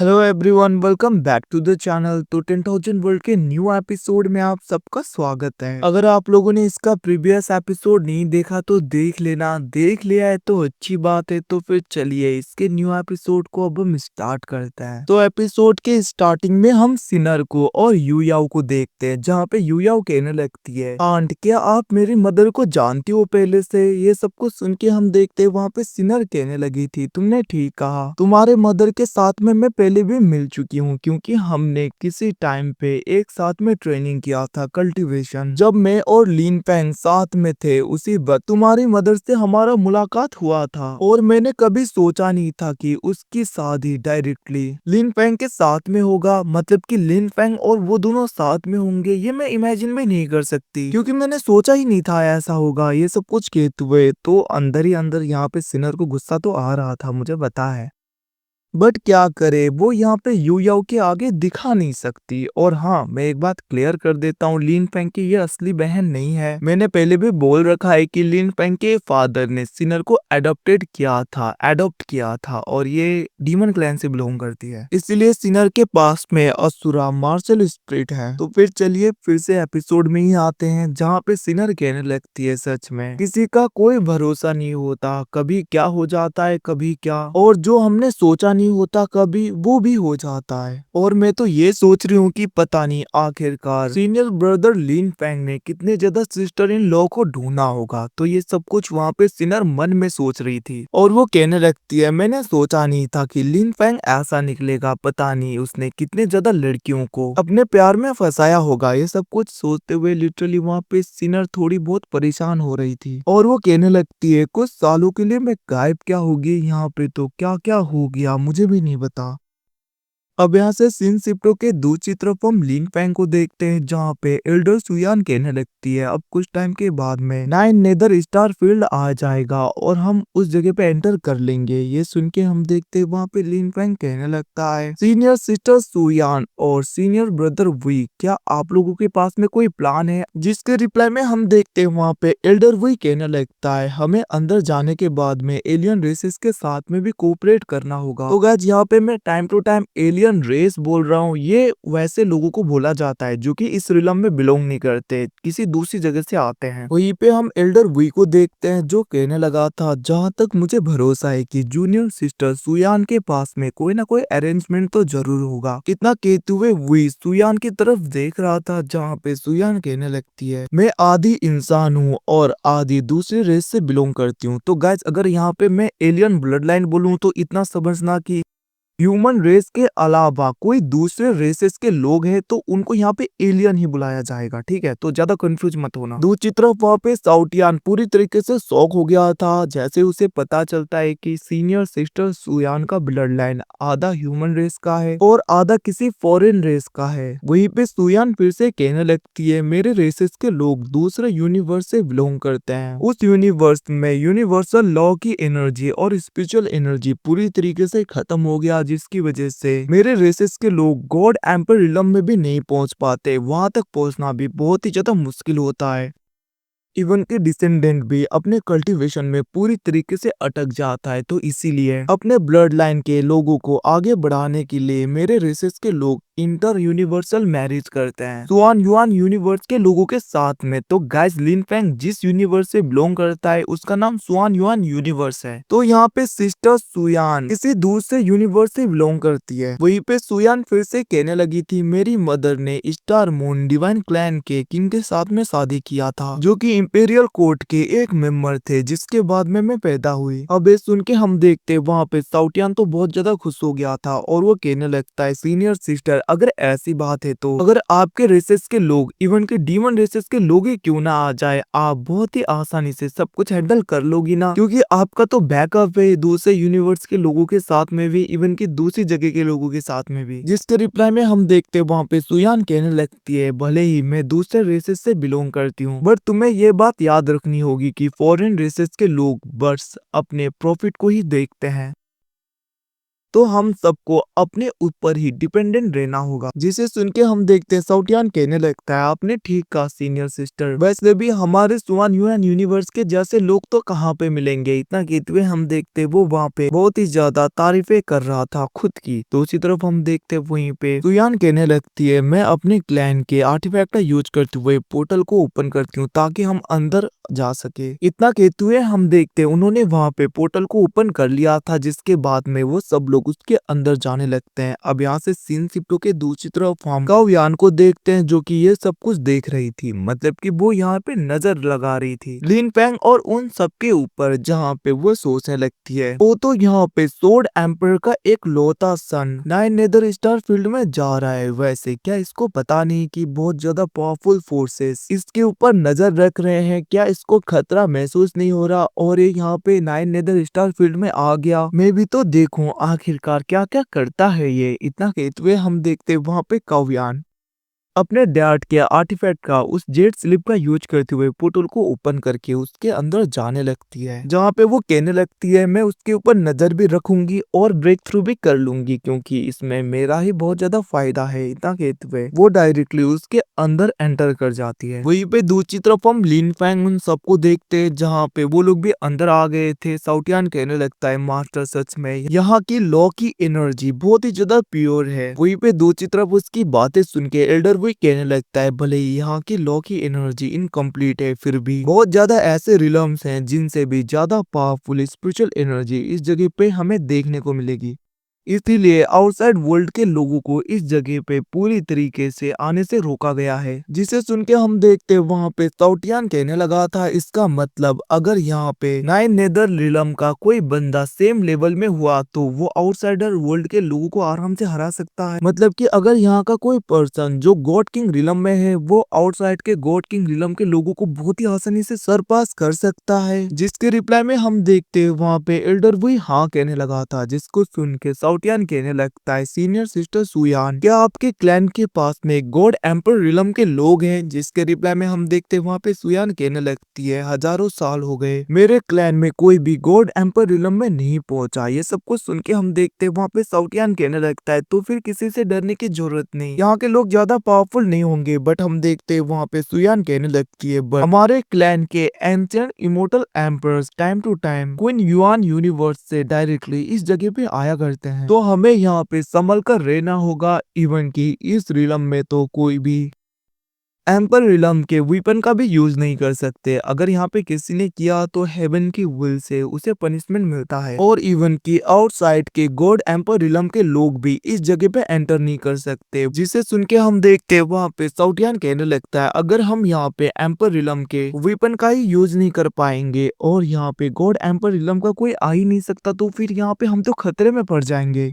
Hello everyone, welcome back to the channel. तो 10,000 world के new episode में आप सबका स्वागत है। अगर आप लोगों ने इसका प्रीवियस एपिसोड नहीं देखा तो देख लेना, देख लिया है तो अच्छी बात है। तो फिर चलिए इसके न्यू एपिसोड को अब हम स्टार्ट करते हैं। तो एपिसोड के स्टार्टिंग में हम सिनर को और यूयाओ को देखते हैं, जहाँ पे यूयाओ कहने लगती है, आंट क्या आप मेरी मदर को जानती हो पहले से? ये सब कुछ सुन के हम देखते हैं वहाँ पे सिनर कहने लगी थी, तुमने ठीक कहा, तुम्हारे मदर के साथ में मैं पहले भी मिल चुकी हूँ, क्योंकि हमने किसी टाइम पे एक साथ में ट्रेनिंग किया था कल्टीवेशन। जब मैं और लिन फेंग साथ में थे उसी वक्त तुम्हारी मदर से हमारा मुलाकात हुआ था, और मैंने कभी सोचा नहीं था कि उसकी शादी डायरेक्टली लिन फेंग के साथ में होगा। मतलब कि लिन फेंग और वो दोनों साथ में होंगे, ये मैं इमेजिन भी नहीं कर सकती, क्योंकि मैंने सोचा ही नहीं था ऐसा होगा। ये सब कुछ कहते हुए तो अंदर ही अंदर यहाँ पे सिनर को गुस्सा तो आ रहा था, मुझे पता है, बट क्या करे, वो यहाँ पे यूयाओ के आगे दिखा नहीं सकती। और हाँ, मैं एक बात क्लियर कर देता हूँ, लिन फेंग की ये असली बहन नहीं है। मैंने पहले भी बोल रखा है कि लिन फेंग के फादर ने सिनर को अडॉप्ट किया था, और ये डीमन क्लैन से बिलोंग करती है, इसलिए सिनर के पास में असुरा मार्शल स्पिरिट है। तो फिर चलिए फिर से एपिसोड में ही आते हैं, जहाँ पे सिनर कहने लगती है, सच में किसी का कोई भरोसा नहीं होता, कभी क्या हो जाता है कभी क्या, और जो हमने सोचा नहीं होता कभी वो भी हो जाता है। और मैं तो ये सोच रही हूँ कि पता नहीं आखिरकार सीनियर ब्रदर लिन फेंग ने कितने ज्यादा सिस्टर इन लॉ को ढूंढा होगा। तो ये सब कुछ वहाँ पे सिनर मन में सोच रही थी, और वो कहने लगती है, मैंने सोचा नहीं था कि लिन फेंग ऐसा निकलेगा, पता नहीं उसने कितने ज्यादा लड़कियों को अपने प्यार में फंसाया होगा। ये सब कुछ सोचते हुए लिटरली वहाँ पे सिनर थोड़ी बहुत परेशान हो रही थी, और वो कहने लगती है, कुछ सालों के लिए मैं गायब क्या होगी यहाँ पे, तो क्या क्या हो गया मुझे भी नहीं पता। अब यहाँ से सीन शिफ्टों के दूसरी तरफ हम लिन फेंग को देखते हैं, जहाँ पे एल्डर सुयान कहने लगती है, अब कुछ टाइम के बाद में 9 नेदर स्टार फील्ड आ जाएगा और हम उस जगह पे एंटर कर लेंगे। ये सुन के हम देखते हैं वहाँ पे लिन फेंग कहने लगता है, सीनियर सिस्टर सुयान और सीनियर ब्रदर वी, क्या आप लोगों के पास में कोई प्लान है? जिसके रिप्लाई में हम देखते हैं वहाँ पे एल्डर वी कहने लगता है, हमें अंदर जाने के बाद में एलियन रेसेस के साथ में भी कोऑपरेट करना होगा। तो गाइस यहाँ पे मैं time to time alien race बोल रहा हूँ, ये वैसे लोगों को बोला जाता है जो कि इस रिलम में बिलोंग नहीं करते, किसी दूसरी जगह से आते हैं। वहीं पे हम एल्डर वी को देखते हैं, जो कहने लगा था, जहाँ तक मुझे भरोसा है कि जूनियर सिस्टर सुयान के पास में कोई ना कोई अरेंजमेंट तो जरूर होगा। इतना कहते हुए वी सुयान की तरफ देख रहा था, जहाँ पे सुयान कहने लगती है, मैं आधी इंसान हूँ और आधी दूसरी रेस से बिलोंग करती हूँ। तो गाइस अगर यहाँ पे मैं एलियन ब्लड लाइन बोलूँ तो इतना समझना कि ह्यूमन रेस के अलावा कोई दूसरे रेसेस के लोग हैं तो उनको यहाँ पे एलियन ही बुलाया जाएगा, ठीक है? तो ज्यादा कंफ्यूज मत होना। दूसरी तरफ वहाँ पे साउटियान पूरी तरीके से शॉक हो गया था, जैसे उसे पता चलता है कि सीनियर सिस्टर सुयान का ब्लड लाइन आधा ह्यूमन रेस का है और आधा किसी फॉरेन रेस का है। वहीं पे सुयान फिर से कहने लगती है, मेरे रेसेस के लोग दूसरे यूनिवर्स से बिलोंग करते हैं, उस यूनिवर्स में यूनिवर्सल लॉ की एनर्जी और स्पिरिचुअल एनर्जी पूरी तरीके से खत्म हो गया, जिसकी वजह से मेरे रेसेस के लोग गॉड एम्पर रिलम में भी नहीं पहुंच पाते, वहां तक पहुंचना भी बहुत ही ज्यादा मुश्किल होता है। इवन के डिसेंडेंट भी अपने कल्टीवेशन में पूरी तरीके से अटक जाता है। तो इसीलिए अपने ब्लड लाइन के लोगों को आगे बढ़ाने के लिए मेरे रेसेस के लोग इंटर यूनिवर्सल मैरिज करते हैं सुआन युआन यूनिवर्स के लोगों के साथ में। तो गाइस लिन फेंग जिस यूनिवर्स से बिलोंग करता है उसका नाम सुआन युआन यूनिवर्स है। तो यहाँ पे सिस्टर सुयान किसी दूसरे यूनिवर्स से बिलोंग करती है। वहीं पे सुयान फिर से कहने लगी थी, मेरी मदर ने स्टार मून डिवाइन क्लैन के किंग के साथ में शादी किया था, जो कि इंपेरियल कोर्ट के एक मेंबर थे, जिसके बाद में मैं पैदा हुई। अब ये सुन के हम देखते वहाँ पे साउटियान तो बहुत ज्यादा खुश हो गया था, और वो कहने लगता है, सीनियर सिस्टर अगर ऐसी बात है तो अगर आपके रेसेस के लोग इवन के डीमन रेसेस के लोग ही क्यों ना आ जाए, आप बहुत ही आसानी से सब कुछ हैंडल कर लोगी ना, क्योंकि आपका तो बैकअप है दूसरे यूनिवर्स के लोगों के साथ में भी, इवन की दूसरी जगह के लोगों के साथ में भी। जिसके रिप्लाई में हम देखते वहाँ पे सुयान कहने लगती है, भले ही मैं दूसरे रेसेस से बिलोंग करती हूँ, बट तुम्हें ये बात याद रखनी होगी कि फॉरेन रेसेस के लोग बस अपने प्रॉफिट को ही देखते हैं। तो हम सबको अपने ऊपर ही डिपेंडेंट रहना होगा। जिसे सुन के हम देखते हैं साउटियान कहने लगता है आपने ठीक कहा सीनियर सिस्टर, वैसे भी हमारे स्वान यूएन यूनिवर्स के जैसे लोग तो कहाँ पे मिलेंगे। इतना कहते हुए हम देखते वो वहाँ पे बहुत ही ज्यादा तारीफें कर रहा था खुद की। दूसरी तरफ हम देखते वहीं पे सुयान कहने लगती है मैं अपने क्लैन के आर्टिफैक्ट का यूज करते हुए पोर्टल को ओपन करती हूँ ताकि हम अंदर जा सके। इतना कहते हुए हम देखते उन्होंने वहाँ पे पोर्टल को ओपन कर लिया था, जिसके बाद में वो सब लोग उसके अंदर जाने लगते हैं। अब यहाँ से सीन शिफ्ट के दूसरी तरफ हम काव्यान को देखते हैं जो कि ये सब कुछ देख रही थी, मतलब कि वो यहाँ पे नजर लगा रही थी लिन फैंग और उन सब के ऊपर जहाँ पे वो सोचने लगती है वो तो यहाँ पे सोर्ड एम्पर का एक लौता सन नाइन नेदर स्टार फील्ड में जा रहा है। वैसे क्या इसको पता नहीं कि बहुत ज्यादा पावरफुल फोर्सेस इसके ऊपर नजर रख रहे हैं, क्या इसको खतरा महसूस नहीं हो रहा और ये यहाँ पे नाइन नेदर स्टार फील्ड में आ गया। मैं भी तो देखूं आखिरकार क्या क्या करता है ये। इतना कहते हुए हम देखते वहाँ पे काव्यान अपने डैड के आर्टिफैक्ट का उस जेट स्लिप का यूज करते हुए पोर्टल को ओपन करके उसके अंदर जाने लगती है, जहाँ पे वो कहने लगती है मैं उसके ऊपर नजर भी रखूंगी और ब्रेक थ्रू भी कर लूंगी क्योंकि इसमें मेरा ही बहुत ज्यादा फायदा है। इतना कहते हुए वो डायरेक्टली उसके अंदर एंटर कर जाती है। वहीं पे दूसरी तरफ हम लिन फैंग उन सबको देखते हैं जहाँ पे वो लोग भी अंदर आ गए थे। साउटियान कहने लगता है मास्टर सच में यहाँ की लॉ की एनर्जी बहुत ही ज्यादा प्योर है। वहीं पे दूसरी तरफ उसकी बातें सुन के एल्डर वो कहने लगता है भले ही यहाँ की लॉ की एनर्जी इनकम्प्लीट है फिर भी बहुत ज्यादा ऐसे रिलम्स हैं जिनसे भी ज्यादा पावरफुल स्पिरिचुअल एनर्जी इस जगह पे हमें देखने को मिलेगी। इसीलिए आउटसाइड वर्ल्ड के लोगों को इस जगह पे पूरी तरीके से आने से रोका गया है। जिसे सुन के हम देखते वहाँ पे साउटियान कहने लगा था इसका मतलब अगर यहाँ पे नाइन नेदर रिलम का कोई बंदा सेम लेवल में हुआ तो वो आउटसाइडर वर्ल्ड के लोगों को आराम से हरा सकता है। मतलब कि अगर यहाँ का कोई पर्सन जो गॉड किंग रिलम में है वो आउटसाइड के गॉड किंग रिलम के लोगों को बहुत ही आसानी से सरपास कर सकता है। जिसके रिप्लाई में हम देखते वहाँ पे एल्डर वही हाँ कहने लगा था, जिसको सुन के साउटियान कहने लगता है सीनियर सिस्टर सुयान क्या आपके क्लैन के पास में गॉड एम्पर रिलम के लोग हैं। जिसके रिप्लाई में हम देखते वहाँ पे सुयान कहने लगती है हजारों साल हो गए मेरे क्लैन में कोई भी गॉड एम्पर रिलम में नहीं पहुंचा। ये सब कुछ सुन के हम देखते वहाँ पे साउटियान कहने लगता है तो फिर किसी से डरने की जरूरत नहीं, यहाँ के लोग ज्यादा पावरफुल नहीं होंगे। बट हम देखते वहाँ पे सुयान कहने लगती है बट हमारे क्लैन के ancient immortal emperors time to time queen Yuan universe से डायरेक्टली इस जगह पे आया करते हैं, तो हमें यहाँ पे संभल कर रहना होगा। इवन की इस रिलम में तो कोई भी एम्पर रिलम के वीपन का भी यूज नहीं कर सकते। अगर यहाँ पे किसी ने किया तो हेवन की विल से उसे पनिशमेंट मिलता है और इवन की आउटसाइड के गॉड एम्पर रिलम के लोग भी इस जगह पे एंटर नहीं कर सकते। जिसे सुन के हम देखते हैं वहाँ पे साउटियान कहने लगता है अगर हम यहाँ पे एम्पर रिलम के वीपन का ही यूज नहीं कर पाएंगे और यहाँ पे गॉड एम्पर रिलम का कोई आ ही नहीं सकता तो फिर यहाँ पे हम तो खतरे में पड़ जाएंगे।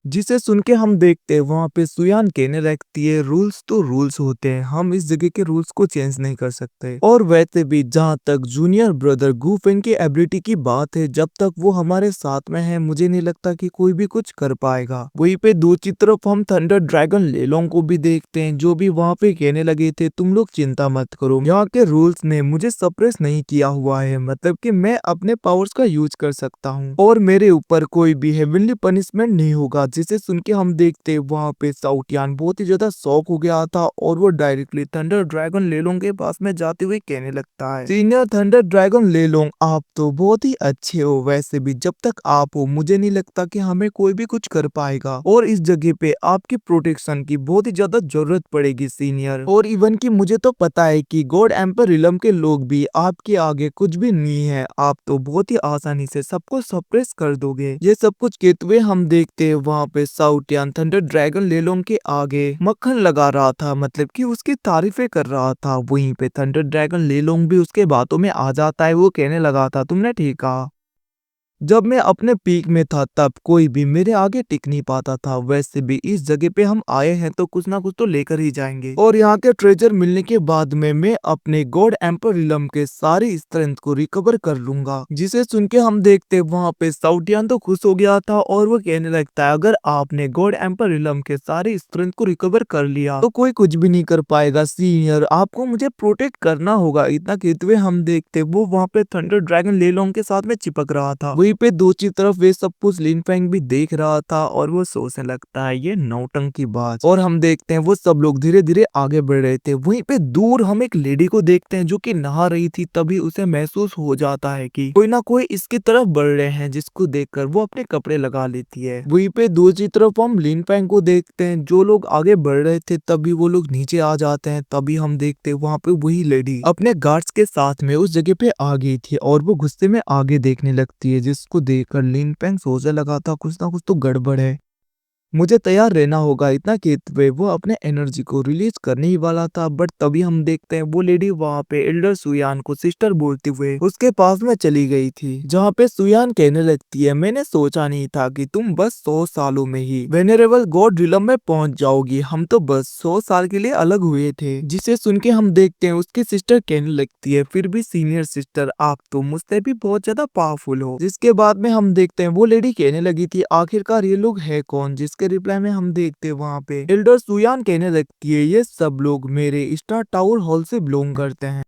जिसे सुन के हम देखते हैं वहाँ पे सुयान कहने लगती है रूल्स तो रूल्स होते हैं, हम इस जगह के रूल्स को चेंज नहीं कर सकते। और वैसे भी जहाँ तक जूनियर ब्रदर गुफेन की एबिलिटी की बात है जब तक वो हमारे साथ में है मुझे नहीं लगता कि कोई भी कुछ कर पाएगा। वहीं पे दूसरी तरफ हम थंडर ड्रैगन लेलोंग को भी देखते हैं जो भी वहाँ पे कहने लगे थे तुम लोग चिंता मत करो, यहाँ के रूल्स ने मुझे सप्रेस नहीं किया हुआ है, मतलब कि मैं अपने पावर्स का यूज कर सकता हूँ और मेरे ऊपर कोई भी हेवनली पनिशमेंट नहीं होगा। जिसे सुन के हम देखते वहाँ पे साउटियान बहुत ही ज्यादा शॉक हो गया था और वो डायरेक्टली थंडर ड्रैगन लेलोंग के पास में जाते हुए कहने लगता है सीनियर थंडर ड्रैगन लेलोंग आप तो बहुत ही अच्छे हो, वैसे भी जब तक आप हो मुझे नहीं लगता कि हमें कोई भी कुछ कर पाएगा और इस जगह पे आपकी प्रोटेक्शन की बहुत ही ज्यादा जरूरत पड़ेगी सीनियर। और इवन की मुझे तो पता है कि गॉड एम्पर रिलम के लोग भी आपके आगे कुछ भी नहीं है, आप तो बहुत ही आसानी से सबको सप्रेस कर दोगे। ये सब कुछ कहते हुए हम देखते हैं वहाँ पे साउटियान थंडर ड्रैगन लेलोंग के आगे मक्खन लगा रहा था, मतलब कि उसकी तारीफें कर रहा था। वहीं पे थंडर ड्रैगन लेलोंग भी उसके बातों में आ जाता है, वो कहने लगा था तुमने ठीक कहा, जब मैं अपने पीक में था तब कोई भी मेरे आगे टिक नहीं पाता था, वैसे भी इस जगह पे हम आए हैं तो कुछ ना कुछ तो लेकर ही जाएंगे और यहाँ के ट्रेजर मिलने के बाद में मैं अपने गॉड एम्पर रिलम के सारी स्ट्रेंथ को रिकवर कर लूंगा। जिसे सुन के हम देखते वहाँ पे साउटियान तो खुश हो गया था और वो कहने लगता है अगर आपने गॉड एम्पर रिलम के सारी स्ट्रेंथ को रिकवर कर लिया तो कोई कुछ भी नहीं कर पाएगा सीनियर, आपको मुझे प्रोटेक्ट करना होगा। इतना कहते हुए हम देखते वो वहाँ पे थंडर ड्रैगन लेलोंग के साथ में चिपक रहा था। वही वहीं पे दूसरी तरफ वे सब कुछ लिन फेंग भी देख रहा था और वो सोचने लगता है ये नौटंकी बात। और हम देखते हैं वो सब लोग धीरे धीरे आगे बढ़ रहे थे। वहीं पे दूर हम एक लेडी को देखते हैं जो कि नहा रही थी। तभी उसे महसूस हो जाता है कि कोई ना कोई इसकी तरफ बढ़ रहे हैं, जिसको देखकर वो अपने कपड़े लगा लेती है। वहीं पे दूसरी तरफ हम लिन फेंग को देखते हैं। जो लोग आगे बढ़ रहे थे तभी वो लोग नीचे आ जाते हैं। तभी हम देखते हैं वहाँ पे वही लेडी अपने गार्ड्स के साथ में उस जगह पे आ गई थी और वो गुस्से में आगे देखने लगती है, जिसको देखकर लिन फेंग सोचने लगा था कुछ ना कुछ तो गड़बड़ है, मुझे तैयार रहना होगा। इतना कहते हुए वो अपने एनर्जी को रिलीज करने ही वाला था, बट तभी हम देखते हैं वो लेडी वहाँ पे एल्डर सुयान को सिस्टर बोलते हुए उसके पास में चली गई थी, जहाँ पे सुयान कहने लगती है मैंने सोचा नहीं था कि तुम बस 100 सालों में ही वेनेरेबल गॉड रिलम में पहुंच जाओगी, हम तो बस 100 साल के लिए अलग हुए थे। जिसे सुन के हम देखते हैं उसकी सिस्टर कहने लगती है फिर भी सीनियर सिस्टर आप तो मुझसे भी बहुत ज्यादा पावरफुल हो। जिसके बाद में हम देखते हैं वो लेडी कहने लगी थी आखिरकार ये लोग है कौन, जिसके रिप्लाई में हम देखते हैं वहाँ पे एल्डर सुयान कहने लगती है ये सब लोग मेरे स्टार टावर हॉल से बिलोंग करते हैं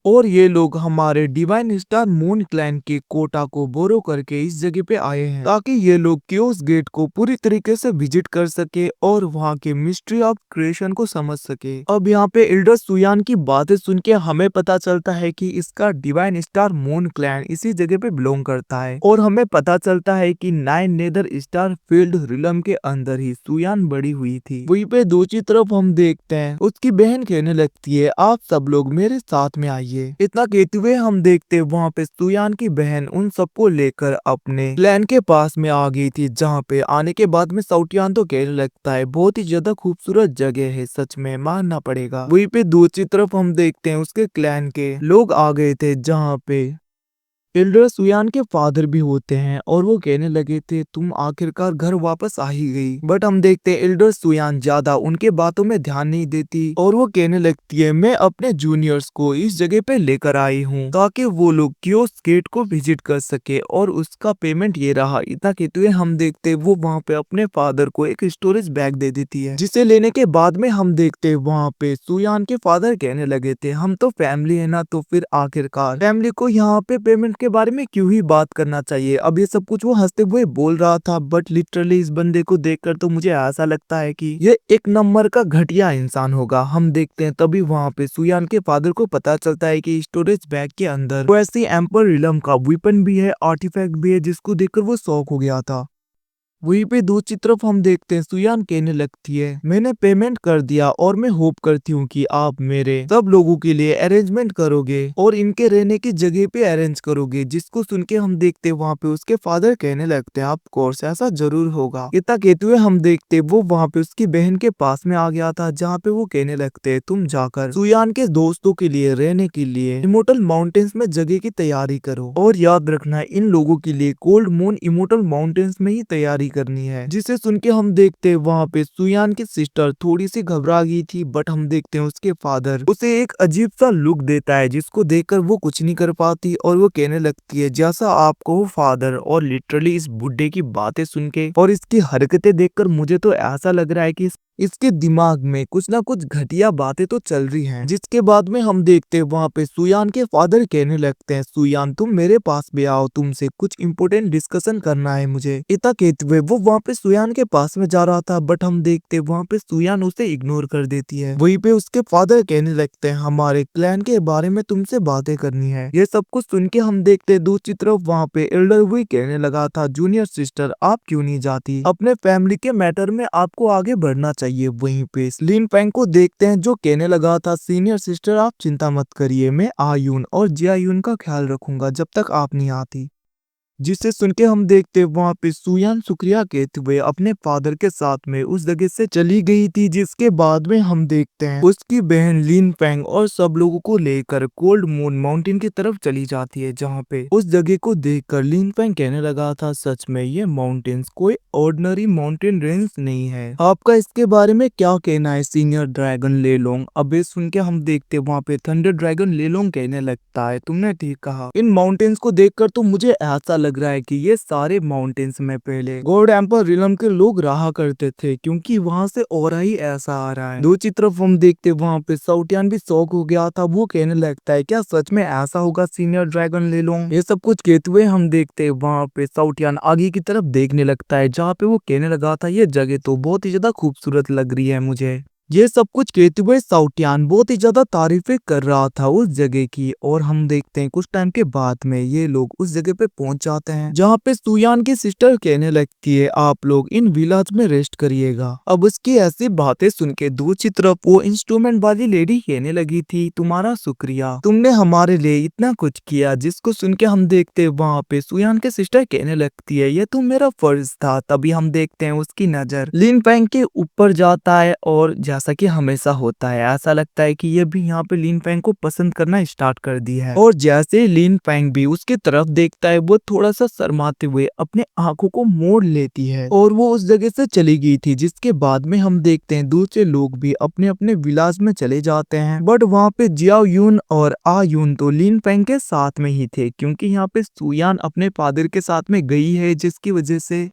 और ये लोग हमारे डिवाइन स्टार मून क्लैन के कोटा को बोरो करके इस जगह पे आए हैं ताकि ये लोग क्योस गेट को पूरी तरीके से विजिट कर सके और वहाँ के मिस्ट्री ऑफ क्रिएशन को समझ सके। अब यहाँ पे एल्डर सुयान की बातें सुन के हमें पता चलता है कि इसका डिवाइन स्टार मून क्लैन इसी जगह पे बिलोंग करता है और हमें पता चलता है कि 9 नेदर स्टार फील्ड रिलम के अंदर ही सुयान बड़ी हुई थी। वहीं पे दूसरी तरफ हम देखते हैं उसकी बहन कहने लगती है आप सब लोग मेरे साथ में आइए। इतना कहते हुए हम देखते वहाँ पे सुयान की बहन उन सबको लेकर अपने क्लैन के पास में आ गई थी, जहाँ पे आने के बाद में साउटियान तो कहने लगता है बहुत ही ज्यादा खूबसूरत जगह है, सच में मानना पड़ेगा। वहीं पे दूसरी तरफ हम देखते हैं उसके क्लैन के लोग आ गए थे, जहाँ पे एल्डर सुयान के फादर भी होते हैं और वो कहने लगे थे तुम आखिरकार घर वापस आ ही गई। बट हम देखते हैं एल्डर सुयान ज्यादा उनके बातों में ध्यान नहीं देती और वो कहने लगती है मैं अपने जूनियर्स को इस जगह पे लेकर आई हूँ ताकि वो लोग क्योस गेट को विजिट कर सके और उसका पेमेंट ये रहा। इतना कहते हुए हम देखते वो वहाँ पे अपने फादर को एक स्टोरेज बैग दे देती है, जिसे लेने के बाद में हम देखते वहाँ पे सुयान के फादर कहने लगे थे हम तो फैमिली है ना, तो फिर आखिरकार फैमिली को यहाँ पे पेमेंट के बारे में क्यों ही बात करना चाहिए। अब ये सब कुछ वो हंसते हुए बोल रहा था, बट लिटरली इस बंदे को देखकर तो मुझे ऐसा लगता है कि ये एक नंबर का घटिया इंसान होगा। हम देखते हैं तभी वहाँ पे सुयान के फादर को पता चलता है कि स्टोरेज बैग के अंदर वो ऐसी एम्पर रिलम का वेपन भी है, आर्टिफैक्ट भी है, जिसको देखकर वो शॉक हो गया था। वहीं पे दूसरी तरफ हम देखते हैं सुयान कहने लगती है मैंने पेमेंट कर दिया और मैं होप करती हूँ कि आप मेरे सब लोगों के लिए अरेंजमेंट करोगे और इनके रहने की जगह पे अरेंज करोगे। जिसको सुन के हम देखते वहाँ पे उसके फादर कहने लगते हैं ऑफ कोर्स ऐसा जरूर होगा। इतना कहते हुए हम देखते वो वहाँ पे उसकी बहन के पास में आ गया था, जहाँ पे वो कहने लगते हैं तुम जाकर सुयान के दोस्तों के लिए रहने के लिए इमोटल माउंटेन्स में जगह की तैयारी करो और याद रखना इन लोगों के लिए कोल्ड मून इमोटल माउंटेन्स में ही तैयारी करनी है। जिसे सुन के हम देखते वहाँ पे सुयान की सिस्टर थोड़ी सी घबरा गई थी, बट हम देखते हैं उसके फादर उसे एक अजीब सा लुक देता है, जिसको देखकर वो कुछ नहीं कर पाती और वो कहने लगती है जैसा आपको फादर। और लिटरली इस बुड्ढे की बातें सुन के और इसकी हरकतें देखकर मुझे तो ऐसा लग रहा है कि इसके दिमाग में कुछ ना कुछ घटिया बातें तो चल रही हैं। जिसके बाद में हम देखते हैं वहाँ पे सुयान के फादर कहने लगते हैं सुयान तुम मेरे पास भी आओ, तुमसे कुछ इंपोर्टेंट डिस्कशन करना है मुझे। इतना कहते हुए वो वहाँ पे सुयान के पास में जा रहा था, बट हम देखते वहाँ पे सुयान उसे इग्नोर कर देती है। वहीं पे उसके फादर कहने लगते हैं हमारे क्लैन के बारे में तुमसे बातें करनी है। ये सब कुछ सुन के हम देखते दूसरी तरफ वहाँ पे एल्डर भी कहने लगा था जूनियर सिस्टर आप क्यों नहीं जाती, अपने फैमिली के मैटर में आपको आगे बढ़ना चाहिए। वहीं पे लिन फेंग को देखते हैं जो कहने लगा था सीनियर सिस्टर आप चिंता मत करिए, मैं आयुन और जियायुन का ख्याल रखूंगा जब तक आप नहीं आती। जिसे सुन के हम देखते वहाँ पे सुयान शुक्रिया कहते हुए अपने फादर के साथ में उस जगह से चली गई थी। जिसके बाद में हम देखते हैं उसकी बहन लिन फेंग और सब लोगों को लेकर कोल्ड मून माउंटेन की तरफ चली जाती है, जहाँ पे उस जगह को देखकर लिन फेंग कहने लगा था सच में ये माउंटेन्स कोई ऑर्डिनरी माउंटेन रेंज नहीं है, आपका इसके बारे में क्या कहना है सीनियर ड्रैगन लेलोंग। अबे सुन के हम देखते वहाँ पे थंडर ड्रैगन लेलोंग कहने लगता है तुमने ठीक कहा, इन माउंटेन्स को देखकर तो मुझे ऐसा लग रहा है कि ये सारे माउंटेन्स में पहले गॉड एम्पर रिलम के लोग रहा करते थे, क्योंकि वहां से और ही ऐसा आ रहा है। दूसरी तरफ हम देखते वहां पे साउटियान भी शौक हो गया था। वो कहने लगता है क्या सच में ऐसा होगा सीनियर ड्रैगन ले लो। ये सब कुछ कहते हुए हम देखते वहां पे साउटियान आगे की तरफ देखने लगता है, जहाँ पे वो कहने लगा था ये जगह तो बहुत ही ज्यादा खूबसूरत लग रही है मुझे। ये सब कुछ कहते हुए साउटियान बहुत ही ज्यादा तारीफें कर रहा था उस जगह की। और हम देखते हैं कुछ टाइम के बाद में ये लोग उस जगह पे पहुंच जाते हैं, जहाँ पे सुयान की सिस्टर कहने लगती है आप लोग इन विलाज में रेस्ट करिएगा। अब उसकी ऐसी बातें सुन के दूसरी तरफ वो इंस्ट्रूमेंट वाली लेडी कहने लगी थी तुम्हारा शुक्रिया, तुमने हमारे लिए इतना कुछ किया। जिसको सुन के हम देखते वहाँ पे सुयान के सिस्टर कहने लगती है ये तो मेरा फर्ज था। तभी हम देखते हैं उसकी नजर लिन फेंग के ऊपर जाता है, और जैसा कि हमेशा होता है ऐसा लगता है कि ये भी यहाँ पे लिन फेंग को पसंद करना स्टार्ट कर दी है। और जैसे लिन फेंग भी उसकी तरफ देखता है वो थोड़ा सा शर्माते हुए अपने आंखों को मोड़ लेती है और वो उस जगह से चली गई थी। जिसके बाद में हम देखते हैं दूसरे लोग भी अपने अपने विलास में चले जाते हैं, बट वहाँ पे जियाओ यून और आ यून तो लिन फेंग के साथ में ही थे, क्योंकि यहाँ पे सुयान अपने फादर के साथ में गई है, जिसकी वजह से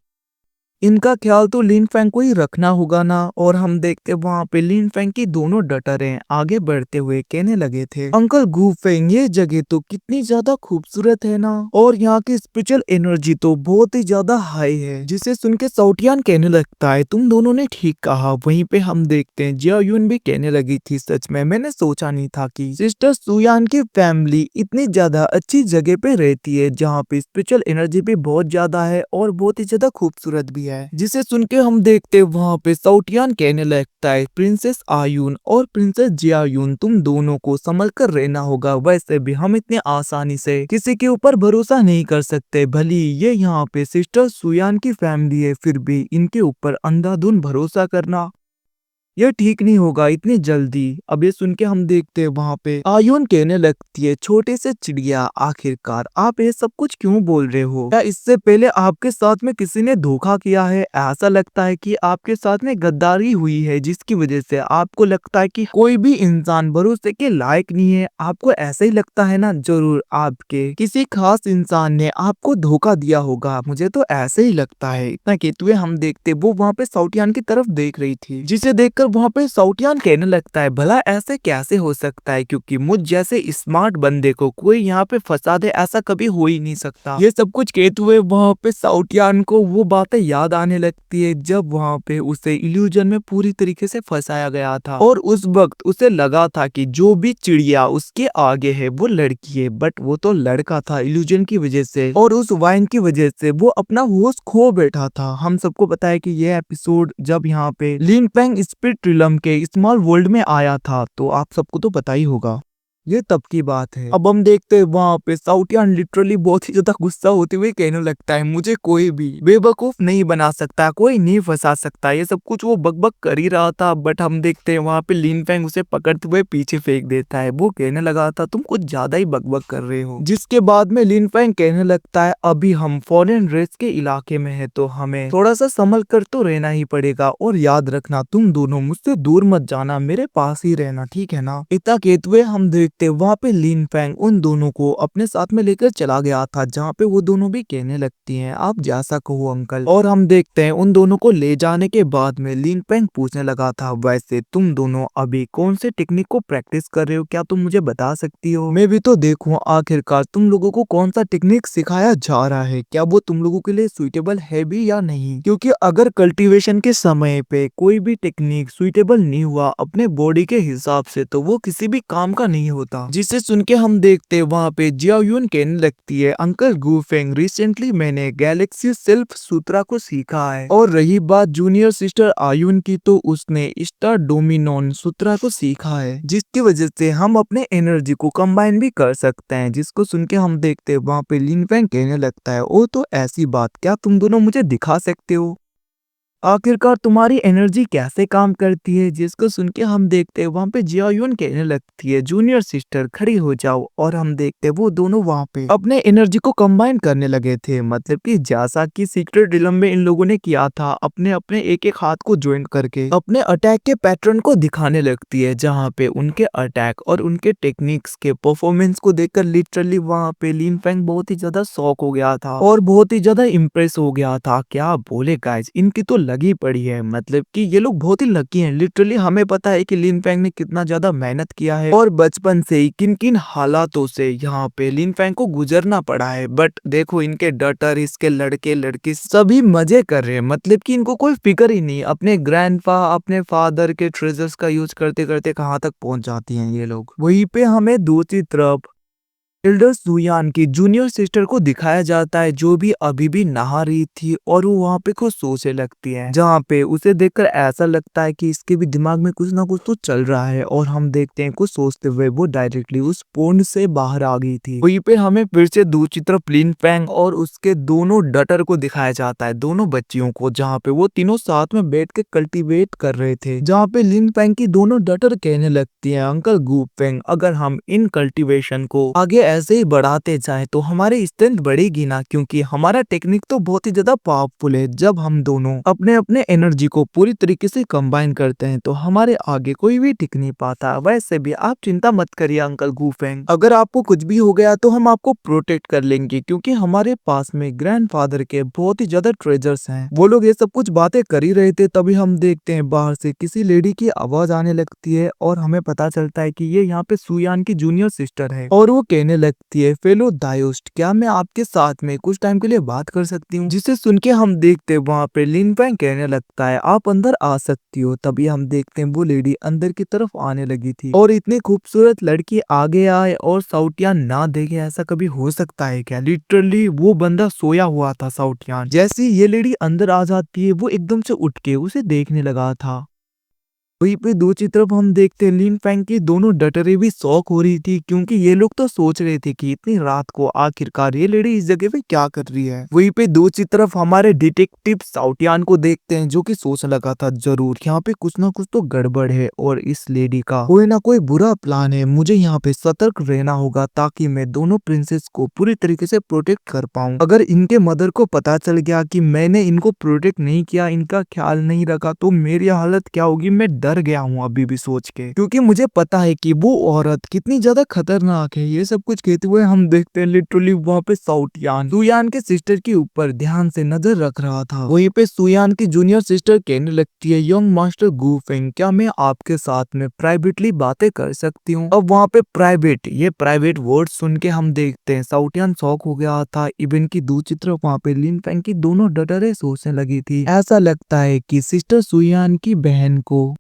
इनका ख्याल तो लिन फेंग को ही रखना होगा ना। और हम देखते वहाँ पे लिन फेंग की दोनों डटरें आगे बढ़ते हुए कहने लगे थे अंकल गू फेंग ये जगह तो कितनी ज्यादा खूबसूरत है ना, और यहाँ की स्पिरिचुअल एनर्जी तो बहुत ही ज्यादा हाई है। जिसे सुन के साउटियान कहने लगता है तुम दोनों ने ठीक कहा। वहीं पे हम देखते हैं जिया यून भी कहने लगी थी सच में मैंने सोचा नहीं था कि सिस्टर सुयान की फैमिली इतनी ज्यादा अच्छी जगह पे रहती है, जहाँ पे स्पिरिचुअल एनर्जी भी बहुत ज्यादा है और बहुत ही ज्यादा खूबसूरत भी है। जिसे सुन के हम देखते वहाँ पे साउटियान कहने लगता है प्रिंसेस आयुन और प्रिंसेस जियायुन तुम दोनों को संभल कर रहना होगा। वैसे भी हम इतने आसानी से किसी के ऊपर भरोसा नहीं कर सकते। भली ये यहाँ पे सिस्टर सुयान की फैमिली है, फिर भी इनके ऊपर अंधाधुंध भरोसा करना ये ठीक नहीं होगा इतनी जल्दी। अब ये सुन के हम देखते हैं वहाँ पे आयुन कहने लगती है छोटे से चिड़िया आखिरकार आप ये सब कुछ क्यों बोल रहे हो? क्या इससे पहले आपके साथ में किसी ने धोखा किया है? ऐसा लगता है कि आपके साथ में गद्दारी हुई है, जिसकी वजह से आपको लगता है कि कोई भी इंसान भरोसे के लायक नहीं है। आपको ऐसा ही लगता है ना? जरूर आपके किसी खास इंसान ने आपको धोखा दिया होगा, मुझे तो ऐसे ही लगता है। इतना कहते हुए हम देखते वो वहाँ पे साउटियान की तरफ देख रही थी, जिसे देखकर वहाँ पे साउटियान कहने लगता है भला ऐसे कैसे हो सकता है, क्योंकि मुझ जैसे स्मार्ट बंदे को कोई यहाँ पे फंसा दे ऐसा कभी हो ही नहीं सकता। ये सब कुछ कहते हुए वहाँ पे साउटियान को वो बातें याद आने लगती है जब वहाँ पे उसे इल्यूजन में पूरी तरीके से फंसाया गया था, और उस वक्त उसे लगा था कि जो भी चिड़िया उसके आगे है वो लड़की है, बट वो तो लड़का था इल्यूजन की वजह से, और उस वाइन की वजह से वो अपना होश खो बैठा था। हम सबको पता है कि ये एपिसोड जब यहाँ पे लिन फेंग स्पिरिट रिलम के स्मॉल वर्ल्ड में आया था, तो आप सबको तो पता ही होगा, ये तब की बात है। अब हम देखते हैं वहाँ पे साउटियान लिटरली बहुत ही ज्यादा गुस्सा होते हुए कहने लगता है मुझे कोई भी बेवकूफ नहीं बना सकता, कोई नहीं फंसा सकता। ये सब कुछ वो बकबक कर ही रहा था, बट हम देखते हैं वहाँ पे लिन फेंग उसे पकड़ते हुए पीछे फेंक देता है। वो कहने लगा था तुम कुछ ज्यादा ही बकबक कर रहे हो। जिसके बाद में लिन फेंग कहने लगता है अभी हम फॉरेन रेस के इलाके में है, तो हमें थोड़ा सा संभल कर तो रहना ही पड़ेगा, और याद रखना तुम दोनों मुझसे दूर मत जाना, मेरे पास ही रहना, ठीक है ना? इतना कहते हुए हम वहाँ पे लिन फेंग उन दोनों को अपने साथ में लेकर चला गया था, जहाँ पे वो दोनों भी कहने लगती हैं आप जैसा कहो अंकल। और हम देखते हैं उन दोनों को ले जाने के बाद में लिन फेंग पूछने लगा था वैसे तुम दोनों अभी कौन से टेक्निक को प्रैक्टिस कर रहे हो, क्या तुम मुझे बता सकती हो? मैं भी तो देखूं आखिरकार तुम लोगों को कौन सा टेक्निक सिखाया जा रहा है, क्या वो तुम लोगों के लिए सुइटेबल है भी या नहीं? क्योंकि अगर कल्टीवेशन के समय पे कोई भी टेक्निक सुइटेबल नहीं हुआ अपने बॉडी के हिसाब से, तो वो किसी भी काम का नहीं होता। जिसे सुन के हम देखते वहाँ पे जिया यून कहने लगती है अंकल गू फेंग रिसेंटली मैंने गैलेक्सी सेल्फ सूत्रा को सीखा है, और रही बात जूनियर सिस्टर आयुन की, तो उसने स्टार डोमिनोन सूत्रा को सीखा है, जिसकी वजह से हम अपने एनर्जी को कंबाइन भी कर सकते हैं। जिसको सुन के हम देखते वहाँ पे लिन फेंग कहने लगता है ओ तो ऐसी बात, क्या तुम दोनों मुझे दिखा सकते हो? आखिरकार तुम्हारी एनर्जी कैसे काम करती है, जिसको सुन के हम देखते हैं वहाँ पे जियायुन कहने लगती है जूनियर सिस्टर खड़ी हो जाओ, और हम देखते हैं वो दोनों वहाँ पे अपने एनर्जी को कंबाइन करने लगे थे। मतलब कि जैसा कि सीक्रेट रिलम में इन लोगों ने किया था, अपने अपने एक एक हाथ को ज्वाइन करके अपने अटैक के पैटर्न को दिखाने लगती है, जहाँ पे उनके अटैक और उनके टेक्निक्स के परफॉर्मेंस को देखकर लिटरली वहाँ पे लिन फेंग बहुत ही ज्यादा शॉक हो गया था और बहुत ही ज्यादा इम्प्रेस हो गया था। क्या बोले गाइस, इनकी तो लगी पड़ी है। मतलब कि ये लोग बहुत ही लकी हैं। लिटरली हमें पता है कि लिन फेंग ने कितना ज्यादा मेहनत किया है और बचपन से ही किन किन हालातों से यहाँ पे लिन फेंग को गुजरना पड़ा है, बट देखो इनके डटर, इसके लड़के लड़की सभी मजे कर रहे हैं। मतलब कि इनको कोई फिक्र ही नहीं, अपने ग्रैंडपा अपने फादर के ट्रेजर्स का यूज करते करते कहाँ तक पहुंच जाती हैं ये लोग। वहीं पे हमें दूसरी तरफ एल्डर सुयान की जूनियर सिस्टर को दिखाया जाता है, जो भी अभी भी नहा रही थी और वो वहाँ पे कुछ सोचने लगती है, जहाँ पे उसे देखकर ऐसा लगता है कि इसके भी दिमाग में कुछ ना कुछ तो चल रहा है, और हम देखते हैं कुछ सोचते हुए वो डायरेक्टली उस पोंड से बाहर आ गई थी। वहीं पे हमें फिर से दूसरी तरफ लिन फेंग और उसके दोनों डटर को दिखाया जाता है, दोनों बच्चियों को, जहाँ पे वो तीनों साथ में बैठ के कल्टीवेट कर रहे थे। जहाँ पे लिन फेंग की दोनों डटर कहने लगती है अंकल गू फेंग, अगर हम इन कल्टीवेशन को आगे ऐसे ही बढ़ाते जाएं तो हमारी स्ट्रेंथ बढ़ेगी ना, क्योंकि हमारा टेक्निक तो बहुत ही ज्यादा पावरफुल है। जब हम दोनों अपने अपने एनर्जी को पूरी तरीके से कंबाइन करते हैं तो हमारे आगे कोई भी टिक नहीं पाता। वैसे भी आप चिंता मत करिए अंकल गूफेंग, अगर आपको कुछ भी हो गया तो हम आपको प्रोटेक्ट कर लेंगे, क्योंकि हमारे पास में ग्रैंडफादर के बहुत ही ज्यादा ट्रेजर्स हैं। वो लोग ये सब कुछ बातें कर ही रहे थे, तभी हम देखते हैं बाहर से किसी लेडी की आवाज आने लगती है और हमें पता चलता है कि ये यहाँ पे सुयान की जूनियर सिस्टर है, और वो कहने लगती है फेलो दायोस्ट, क्या मैं आपके साथ में कुछ टाइम के लिए बात कर सकती हूँ। जिसे सुन के हम देखते हैं वहाँ पे लिन फेंग कहने लगता है आप अंदर आ सकती हो। तभी हम देखते हैं वो लेडी अंदर की तरफ आने लगी थी, और इतनी खूबसूरत लड़की आगे आए और साउटियान ना देखे, ऐसा कभी हो सकता है क्या। लिटरली वो बंदा सोया हुआ था साउटियान। जैसे ये लेडी अंदर आ जाती है वो एकदम से उठ के उसे देखने लगा था। वहीं पे दूसरी तरफ हम देखते हैं लिन फेंग की दोनों डटरे भी शौक हो रही थी, क्योंकि ये लोग तो सोच रहे थे कि इतनी रात को आखिरकार ये लेडी इस जगह पे क्या कर रही है। वहीं पे दूसरी तरफ हमारे डिटेक्टिव साउटियान को देखते हैं, जो कि सोचने लगा था जरूर यहाँ पे कुछ ना कुछ तो गड़बड़ है और इस लेडी का कोई ना कोई बुरा प्लान है। मुझे यहाँ पे सतर्क रहना होगा ताकि मैं दोनों प्रिंसेस को पूरी तरीके से प्रोटेक्ट कर पाऊँ। अगर इनके मदर को पता चल गया कि मैंने इनको प्रोटेक्ट नहीं किया, इनका ख्याल नहीं रखा, तो मेरी हालत क्या होगी। मैं डर गया हूँ अभी भी सोच के, क्योंकि मुझे पता है कि वो औरत कितनी ज्यादा खतरनाक है। ये सब कुछ कहते हुए हम देखते हैं लिटरली वहाँ पे साउटियान सुयान के सिस्टर के ऊपर ध्यान से नजर रख रहा था। वहीं पे सुयान की जूनियर सिस्टर कहने लगती है यंग मास्टर गूफेंग, क्या मैं आपके साथ में प्राइवेटली बातें कर सकती हूँ। अब वहाँ पे प्राइवेट, ये प्राइवेट वर्ड सुन के हम देखते हैं साउटियान शॉक हो गया था। इवन की दूसरी तरफ वहाँ पे लिन फेंग की दोनों डटरे सोचने लगी थी, ऐसा लगता है कि सिस्टर सुयान की बहन को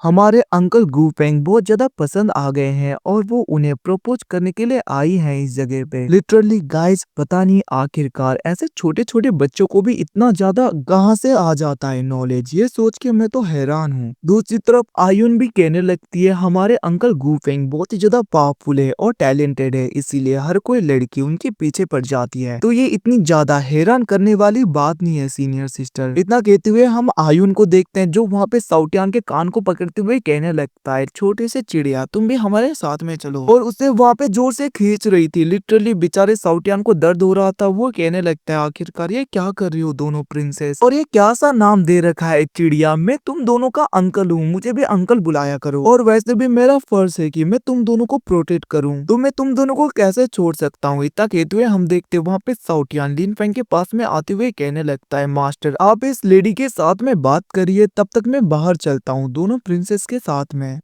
हमारे अंकल गूफेंग बहुत ज्यादा पसंद आ गए हैं और वो उन्हें प्रपोज करने के लिए आई हैं इस जगह पे। लिटरली गाइस, पता नहीं आखिरकार ऐसे छोटे छोटे बच्चों को भी इतना ज्यादा कहाँ से आ जाता है नॉलेज, ये सोच के मैं तो हैरान हूँ। दूसरी तरफ आयुन भी कहने लगती है हमारे अंकल गूफेंग बहुत ही ज्यादा पावरफुल है और टैलेंटेड है, इसीलिए हर कोई लड़की उनके पीछे पड़ जाती है, तो ये इतनी ज्यादा हैरान करने वाली बात नहीं है सीनियर सिस्टर। इतना कहते हुए हम आयुन को देखते हैं, जो वहाँ पे साउटियान के कान को पकड़ हुए कहने लगता है छोटे से चिड़िया तुम भी हमारे साथ में चलो, और उसे वहाँ पे जोर से खींच रही थी। लिटरली बेचारे साउटियान को दर्द हो रहा था। वो कहने लगता है आखिरकार ये क्या कर रही हो दोनों प्रिंसेस, और ये क्या सा नाम दे रखा है चिड़िया। मैं तुम दोनों का अंकल हूँ, मुझे भी अंकल बुलाया करो, और वैसे भी मेरा फर्ज है कि मैं तुम दोनों को प्रोटेक्ट करूँ, तो मैं तुम दोनों को कैसे छोड़ सकता हूँ। इतना कहते हुए हम देखते वहाँ पे साउटियान लिन फेंग के पास में आते हुए कहने लगता है मास्टर आप इस लेडी के साथ में बात करिए, तब तक मैं बाहर चलता हूँ दोनों प्रिंसेस के साथ में,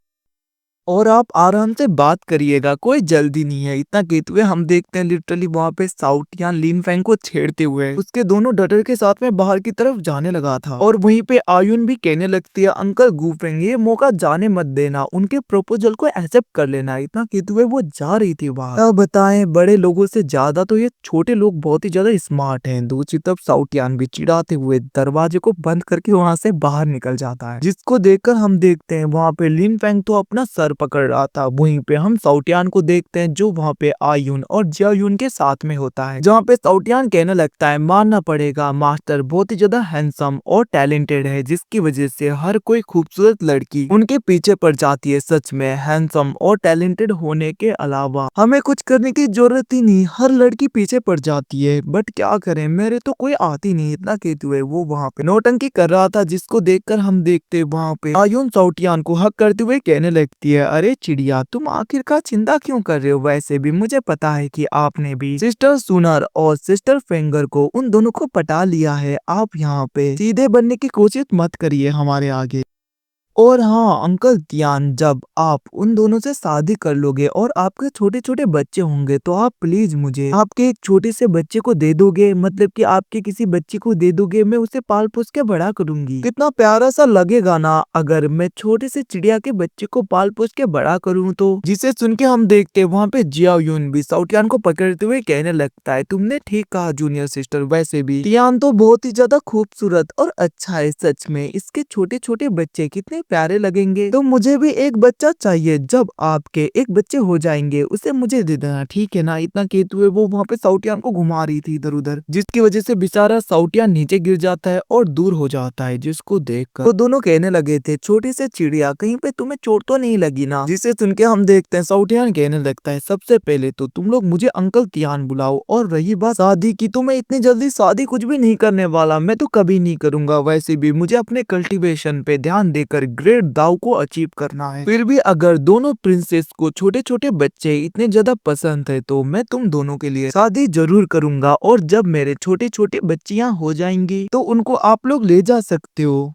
और आप आराम से बात करिएगा, कोई जल्दी नहीं है। इतना कहते हुए हम देखते हैं लिटरली वहाँ पे साउटियान लिन फेंग को छेड़ते हुए उसके दोनों डटर के साथ में बाहर की तरफ जाने लगा था, और वहीं पे आयुन भी कहने लगती है अंकल गूफेंग ये मौका जाने मत देना, उनके प्रपोजल को एक्सेप्ट कर लेना। इतना कहते हुए वो जा रही थी बाहर। अब बताएं, बड़े लोगों से ज्यादा तो ये छोटे लोग बहुत ही ज्यादा स्मार्ट हैं। दूसरी तरफ साउटियान भी चिढ़ाते हुए दरवाजे को बंद करके वहाँ से बाहर निकल जाता है, जिसको देखकर हम देखते हैं वहाँ पे लिन फेंग तो अपना सर पकड़ रहा था। वहीं पे हम साउटियान को देखते हैं जो वहाँ पे आयुन और जियायुन के साथ में होता है, जहाँ पे साउटियान कहने लगता है मानना पड़ेगा मास्टर बहुत ही ज्यादा हैंडसम और टैलेंटेड है, जिसकी वजह से हर कोई खूबसूरत लड़की उनके पीछे पड़ जाती है। सच में हैंडसम और टैलेंटेड होने के अलावा हमें कुछ करने की जरूरत ही नहीं, हर लड़की पीछे पड़ जाती है। बट क्या करें, मेरे तो कोई आती नहीं। इतना कहते हुए वो वहाँ पे नौटंकी कर रहा था, जिसको देखकर हम देखते वहाँ पे आयुन साउटियान को हक करते हुए कहने लगती है, अरे चिड़िया तुम आखिरकार चिंता क्यों कर रहे हो? वैसे भी मुझे पता है कि आपने भी सिस्टर सुनर और सिस्टर फिंगर को उन दोनों को पटा लिया है। आप यहाँ पे सीधे बनने की कोशिश मत करिए हमारे आगे। और हाँ अंकल तियान, जब आप उन दोनों से शादी कर लोगे और आपके छोटे छोटे बच्चे होंगे तो आप प्लीज मुझे आपके एक छोटे से बच्चे को दे दोगे, मतलब कि आपके किसी बच्ची को दे दोगे, मैं उसे पाल पोस के बड़ा करूंगी। कितना प्यारा सा लगेगा ना अगर मैं छोटे से चिड़िया के बच्चे को पाल पोस के बड़ा करूँ तो। जिसे सुन के हम देखते वहाँ पे जियायुन भी साउटियान को पकड़ते हुए कहने लगता है, तुमने ठीक कहा जूनियर सिस्टर, वैसे भी तियान तो बहुत ही ज्यादा खूबसूरत और अच्छा है। सच में इसके छोटे छोटे बच्चे कितने प्यारे लगेंगे। तो मुझे भी एक बच्चा चाहिए, जब आपके एक बच्चे हो जाएंगे उसे मुझे दे देना, ठीक है ना? इतना कहते हुए वो वहाँ पे साउटियान को घुमा रही थी इधर उधर, जिसकी वजह से बेचारा साउटियान नीचे गिर जाता है और दूर हो जाता है। जिसको देखकर वो दोनों कहने लगे थे, छोटी से चिड़िया कहीं पे तुम्हें चोट तो नहीं लगी ना? जिसे सुन के हम देखते हैं साउटियान कहने लगता है, सबसे पहले तो तुम लोग मुझे अंकल तियान बुलाओ, और रही बात शादी की तो मैं इतनी जल्दी शादी कुछ भी नहीं करने वाला, मैं तो कभी नहीं करूंगा। वैसे भी मुझे अपने कल्टीवेशन पे ध्यान देकर ग्रेट दाव को अचीव करना है। फिर भी अगर दोनों प्रिंसेस को छोटे छोटे बच्चे इतने ज्यादा पसंद है तो मैं तुम दोनों के लिए शादी जरूर करूंगा, और जब मेरे छोटे छोटे बच्चियां हो जाएंगी तो उनको आप लोग ले जा सकते हो।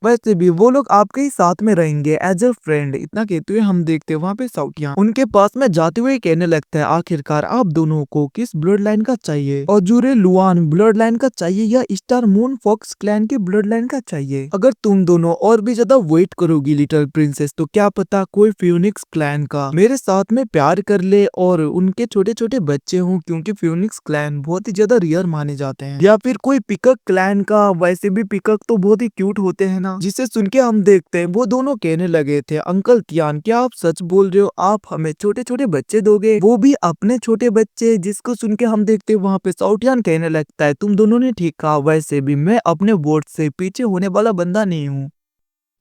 वैसे भी वो लोग आपके ही साथ में रहेंगे एज अ फ्रेंड। इतना कहते हुए हम देखते हैं वहाँ पे साउटियान उनके पास में जाते हुए कहने लगता है, आखिरकार आप दोनों को किस ब्लड लाइन का चाहिए? अजूरे लुआन ब्लड लाइन का चाहिए या स्टार मून फॉक्स क्लैन की ब्लड लाइन का चाहिए? अगर तुम दोनों और भी ज्यादा वेट करोगी लिटिल प्रिंसेस, तो क्या पता कोई फ्यूनिक्स क्लैन का मेरे साथ में प्यार कर ले और उनके छोटे छोटे बच्चे हों, क्योंकि फ्यूनिक्स क्लैन बहुत ही ज्यादा रियर माने जाते हैं। या फिर कोई पिकक क्लैन का, वैसे भी पिकक तो बहुत ही क्यूट होते हैं ना। जिसे सुन के हम देखते हैं वो दोनों कहने लगे थे, अंकल तियान क्या आप सच बोल रहे हो? आप हमें छोटे छोटे बच्चे दोगे, वो भी अपने छोटे बच्चे? जिसको सुन के हम देखते हैं वहाँ पे साउटियान कहने लगता है, तुम दोनों ने ठीक कहा, वैसे भी मैं अपने वोट से पीछे होने वाला बंदा नहीं हूँ।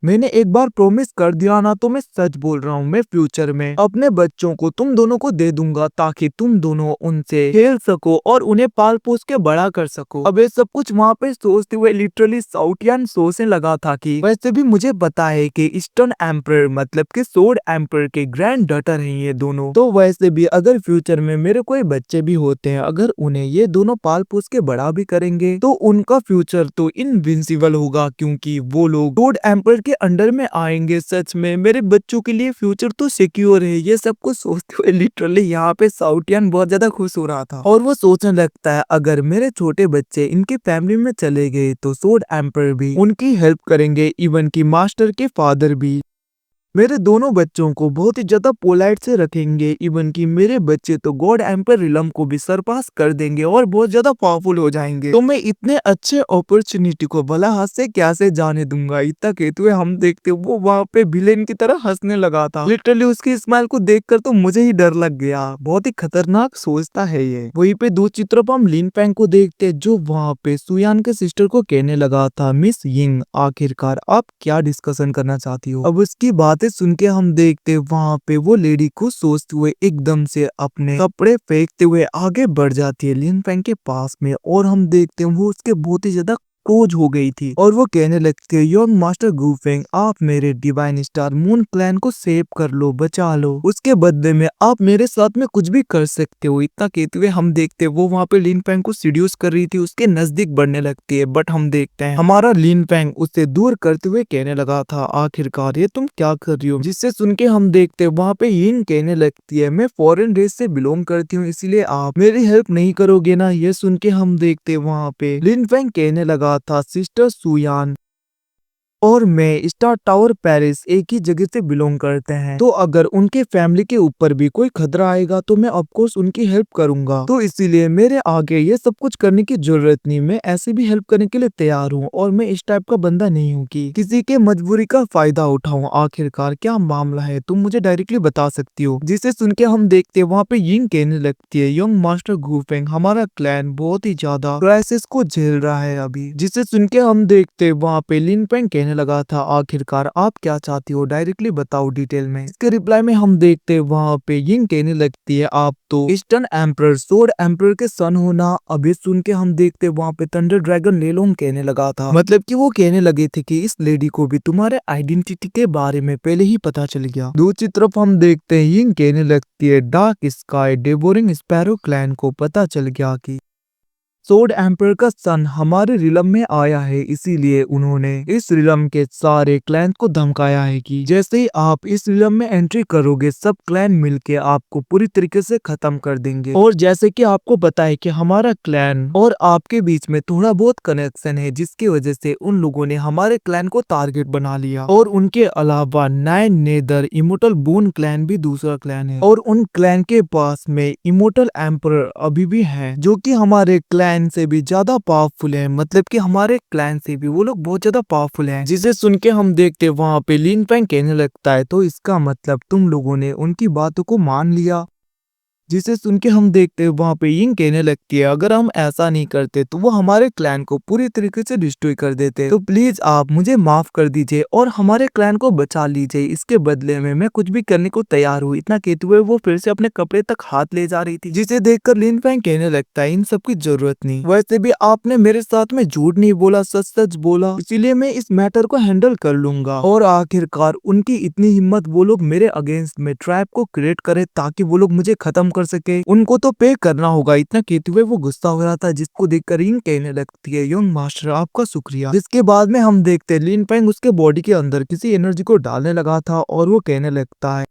मैंने एक बार प्रॉमिस कर दिया ना तो मैं सच बोल रहा हूँ, मैं फ्यूचर में अपने बच्चों को तुम दोनों को दे दूंगा, ताकि तुम दोनों उनसे खेल सको और उन्हें पाल पोस के बड़ा कर सको। अब ये सब कुछ वहाँ पे सोचते हुए लिटरली साउटियान सोचने लगा था कि वैसे भी मुझे पता है कि ईस्टर्न एम्पर मतलब कि सोर्ड एम्पर के ग्रैंड डॉटर हैं ये दोनों, तो वैसे भी अगर फ्यूचर में मेरे कोई बच्चे भी होते हैं, अगर उन्हें ये दोनों पाल पोस के बड़ा भी करेंगे तो उनका फ्यूचर तो इनविंसिबल होगा, क्योंकि वो लोग सोर्ड एम्पर के अंडर में आएंगे। सच में मेरे बच्चों के लिए फ्यूचर तो सिक्योर है। ये सब कुछ सोचते हुए लिटरली यहाँ पे साउटियान बहुत ज्यादा खुश हो रहा था, और वो सोचने लगता है अगर मेरे छोटे बच्चे इनकी फैमिली में चले गए तो सोर्ड एम्पर भी उनकी हेल्प करेंगे, इवन की मास्टर के फादर भी मेरे दोनों बच्चों को बहुत ही ज्यादा पोलाइट से रखेंगे, इवन कि मेरे बच्चे तो गॉड एम्पर रिलम को भी सरपास कर देंगे और बहुत ज्यादा पावरफुल हो जाएंगे। तो मैं इतने अच्छे अपॉर्चुनिटी को भला हाथ से कैसे जाने दूंगा? इतना कहते हुए हम देखते वो वहाँ पे विलेन की तरह हंसने लगा था। लिटरली उसकी स्माइल को देखकर तो मुझे ही डर लग गया। बहुत ही खतरनाक सोचता है ये। वहीं पे दूसरी तरफ हम लिन फैंग को देखते जो वहाँ पे सुयान के सिस्टर को कहने लगा था, मिस यिंग आखिरकार आप क्या डिस्कशन करना चाहती हो? अब उसकी बात सुन के हम देखते वहाँ पे वो लेडी को सोचते हुए एकदम से अपने कपड़े फेंकते हुए आगे बढ़ जाती है लिन फैंग के पास में, और हम देखते हैं वो उसके बहुत ही ज्यादा क्लोज हो गई थी, और वो कहने लगती है, यंग मास्टर गुफेंग आप मेरे डिवाइन स्टार मून क्लैन को सेव कर लो, बचा लो, उसके बदले में आप मेरे साथ में कुछ भी कर सकते हो। इतना कहते हुए हम देखते वो वहाँ पे लिन फैंग को सीड्यूस कर रही थी, उसके नजदीक बढ़ने लगती है, बट हम देखते हैं हमारा लिन फैंग उससे दूर करते हुए कहने लगा था, आखिरकार ये तुम क्या कर रही हो? जिससे सुन के हम देखते वहाँ पे यिन कहने लगती है, मैं फॉरेन रेस से बिलोंग करती हूँ, इसलिए आप मेरी हेल्प नहीं करोगे ना? ये सुन के हम देखते वहाँ पे लिन फैंग कहने लगा था, सिस्टर सुयान और मैं स्टार टावर पेरिस एक ही जगह से बिलोंग करते हैं, तो अगर उनके फैमिली के ऊपर भी कोई खतरा आएगा तो मैं ऑफकोर्स उनकी हेल्प करूंगा। तो इसीलिए मेरे आगे ये सब कुछ करने की जरूरत नहीं, मैं ऐसे भी हेल्प करने के लिए तैयार हूँ और मैं इस टाइप का बंदा नहीं हूँ कि किसी के मजबूरी का फायदा उठाऊं। आखिरकार क्या मामला है, तुम मुझे डायरेक्टली बता सकती हो। जिसे सुन के हम देखते हैं वहाँ पे यिंग कहने लगती है, यंग मास्टर गुफेंग, हमारा क्लैन बहुत ही ज्यादा क्राइसिस को झेल रहा है अभी। जिसे सुन के हम देखते हैं वहाँ पे लिन पेंग कहने लगा था, आखिरकार आप क्या चाहती हो, डायरेक्टली बताओ डिटेल में। इसके रिप्लाई में हम देखते हैं वहाँ पे यिंग कहने लगती है, आप तो ईस्टर्न एम्परर सोर्ड एम्परर के सन होना। अभी सुन के हम देखते हैं वहाँ पे थंडर ड्रैगन लेलोंग कहने लगा था, मतलब कि वो कहने लगे थे कि इस लेडी को भी तुम्हारे आइडेंटिटी के बारे में पहले ही पता चल गया। दूसरी तरफ हम देखते हैं यिंग कहने लगती है, डार्क स्काई डेवोरिंग स्पैरो क्लैन को पता चल गया कि सोर्ड एम्पर का सन हमारे रिलम में आया है, इसीलिए उन्होंने इस रिलम के सारे क्लैन को धमकाया है कि जैसे ही आप इस रिलम में एंट्री करोगे सब क्लैन मिलके आपको पूरी तरीके से खत्म कर देंगे। और जैसे कि आपको पता है कि हमारा क्लैन और आपके बीच में थोड़ा बहुत कनेक्शन है, जिसकी वजह से उन लोगों ने हमारे क्लैन को टारगेट बना लिया। और उनके अलावा nine nether immortal bone clan भी दूसरा क्लैन है, और उन क्लैन के पास में इमोटल एम्पर अभी भी है, जो कि हमारे क्लैन से भी ज्यादा पावरफुल है, मतलब कि हमारे क्लैन से भी वो लोग बहुत ज्यादा पावरफुल हैं। जिसे सुन के हम देखते वहाँ पे लिन पेंग कहने लगता है, तो इसका मतलब तुम लोगों ने उनकी बातों को मान लिया। जिसे सुन के हम देखते हैं वहाँ पे यिंग कहने लगती है, अगर हम ऐसा नहीं करते तो वो हमारे क्लैन को पूरी तरीके से डिस्ट्रॉय कर देते, तो प्लीज आप मुझे माफ कर दीजिए और हमारे क्लैन को बचा लीजिए, इसके बदले में मैं कुछ भी करने को तैयार हूँ। इतना कहते हुए वो फिर से अपने कपड़े तक हाथ ले जा रही थी, जिसे देखकर लिन फेंग कहने लगता है, इन सब की जरूरत नहीं, वैसे भी आपने मेरे साथ में झूठ नहीं बोला, सच सच बोला, इसीलिए मैं इस मैटर को हैंडल कर लूंगा। और आखिरकार उनकी इतनी हिम्मत, वो लोग मेरे अगेंस्ट में ट्रैप को क्रिएट करे ताकि वो लोग मुझे खत्म कर सके, उनको तो पे करना होगा। इतना कहते हुए वो गुस्सा हो रहा था, जिसको देखकर यिंग कहने लगती है, यंग मास्टर आपका शुक्रिया। जिसके बाद में हम देखते हैं लिन पेंग उसके बॉडी के अंदर किसी एनर्जी को डालने लगा था और वो कहने लगता है,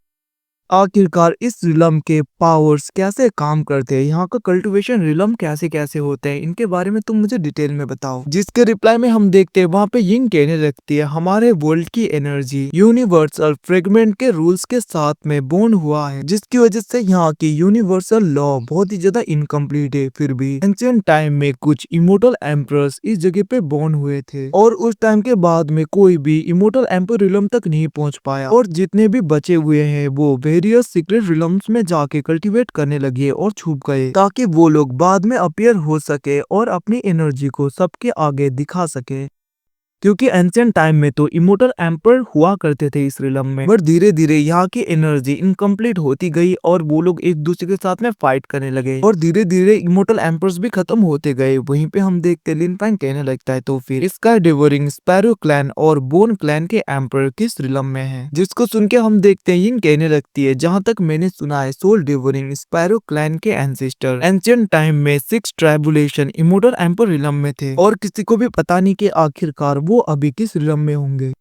आखिरकार इस रिलम के पावर्स कैसे काम करते हैं, यहाँ का कल्टीवेशन रिलम कैसे कैसे होते हैं, इनके बारे में तुम मुझे डिटेल में बताओ। जिसके रिप्लाई में हम देखते हैं वहाँ पे यिंग कहने लगती है, हमारे वर्ल्ड की एनर्जी यूनिवर्सल फ्रेगमेंट के रूल्स के साथ में बॉन्ड हुआ है, जिसकी वजह से यहाँ की यूनिवर्सल लॉ बहुत ही ज्यादा इनकम्प्लीट है। फिर भी एंशिएंट टाइम में कुछ इमोर्टल एम्परर्स इस जगह पे बॉर्न हुए थे, और उस टाइम के बाद में कोई भी इमोर्टल एम्पर रिलम तक नहीं पहुंच पाया, और जितने भी बचे हुए हैं वो वेरियस सीक्रेट रिलम्स में जाके कल्टीवेट करने लगे और छुप गए, ताकि वो लोग बाद में अपीयर हो सके और अपनी एनर्जी को सबके आगे दिखा सके। क्योंकि एंशिएंट टाइम में तो इमोर्टल एम्पर हुआ करते थे इस रिलम में, बट धीरे धीरे यहाँ की एनर्जी इनकम्प्लीट होती गई और वो लोग एक दूसरे के साथ में फाइट करने लगे, और धीरे धीरे इमोर्टल एम्पर्स भी खत्म होते गए। वहीं पे हम देखते लिन पेंग कहने लगता है, तो फिर स्काई डेवोरिंग स्पैरो क्लैन और बोन क्लैन के एम्पर किस रिलम में है। जिसको सुन के हम देखते हैं यिंग कहने लगती है, जहाँ तक मैंने सुना है सोल डेवोरिंग स्पैरो क्लैन के एंसेस्टर एंशिएंट टाइम में 6 ट्राइबुलेशन इमोर्टल एम्पर रिलम में थे, और किसी को भी पता नहीं कि आखिरकार वो अभी किस रिलम में होंगे।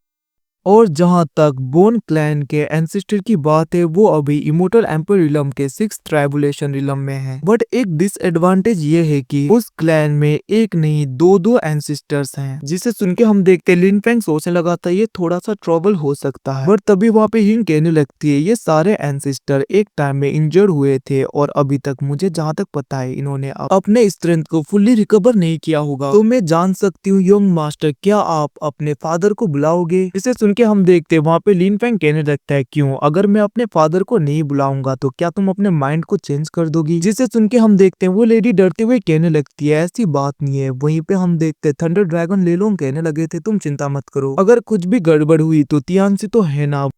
और जहां तक बोन क्लैन के एंसेस्टर की बात है, वो अभी इमोर्टल एम्पर रिलम के 6 ट्राइबुलेशन रिलम में है, बट एक डिसएडवांटेज ये है कि उस क्लैन में एक नहीं दो एंसेस्टर्स हैं। जिसे सुन के हम देखते लिन फेंग सोचने लगा था ये थोड़ा सा ट्रबल हो सकता है, बट तभी वहाँ पे यिंग कहने लगती है, ये सारे एंसेस्टर एक टाइम में इंजर्ड हुए थे और अभी तक मुझे जहाँ तक पता है इन्होंने अपने स्ट्रेंथ को फुल्ली रिकवर नहीं किया होगा। तो मैं जान सकती हूँ यंग मास्टर, क्या आप अपने फादर को बुलाओगे। इसे सुन के हम देखते हैं वहाँ पे लिन फेंग कहने लगता है, क्यों, अगर मैं अपने फादर को नहीं बुलाऊंगा तो क्या तुम अपने माइंड को चेंज कर दोगी। जिसे सुन के हम देखते हैं वो लेडी डरते हुए कहने लगती है, ऐसी बात नहीं है। वहीं पे हम देखते हैं थंडर ड्रैगन लेलोंग कहने लगे थे, तुम चिंता मत करो, अगर कुछ भी गड़बड़ हुई तो तियानसी तो है ना,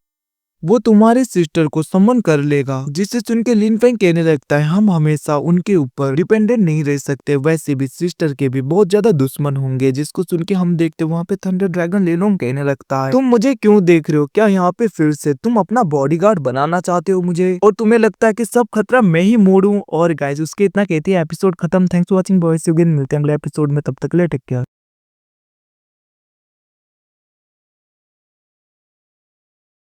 वो तुम्हारे सिस्टर को समन कर लेगा। जिसे सुन के लिन फेंग कहने लगता है, हम हमेशा उनके ऊपर डिपेंडेंट नहीं रह सकते, वैसे भी सिस्टर के भी बहुत ज्यादा दुश्मन होंगे। जिसको सुन के हम देखते वहाँ पे थंडर ड्रैगन लेलोंग कहने लगता है, तुम मुझे क्यों देख रहे हो, क्या यहाँ पे फिर से तुम अपना बॉडीगार्ड बनाना चाहते हो मुझे, और तुम्हें लगता है कि सब खतरा मैं ही मोड़ूं। और गाइस उसके इतना कहते हैं एपिसोड खत्म। थैंक्स फॉर वॉचिंग बॉयज, मिलते हैं अगले एपिसोड में, तब तक ले टेक केयर।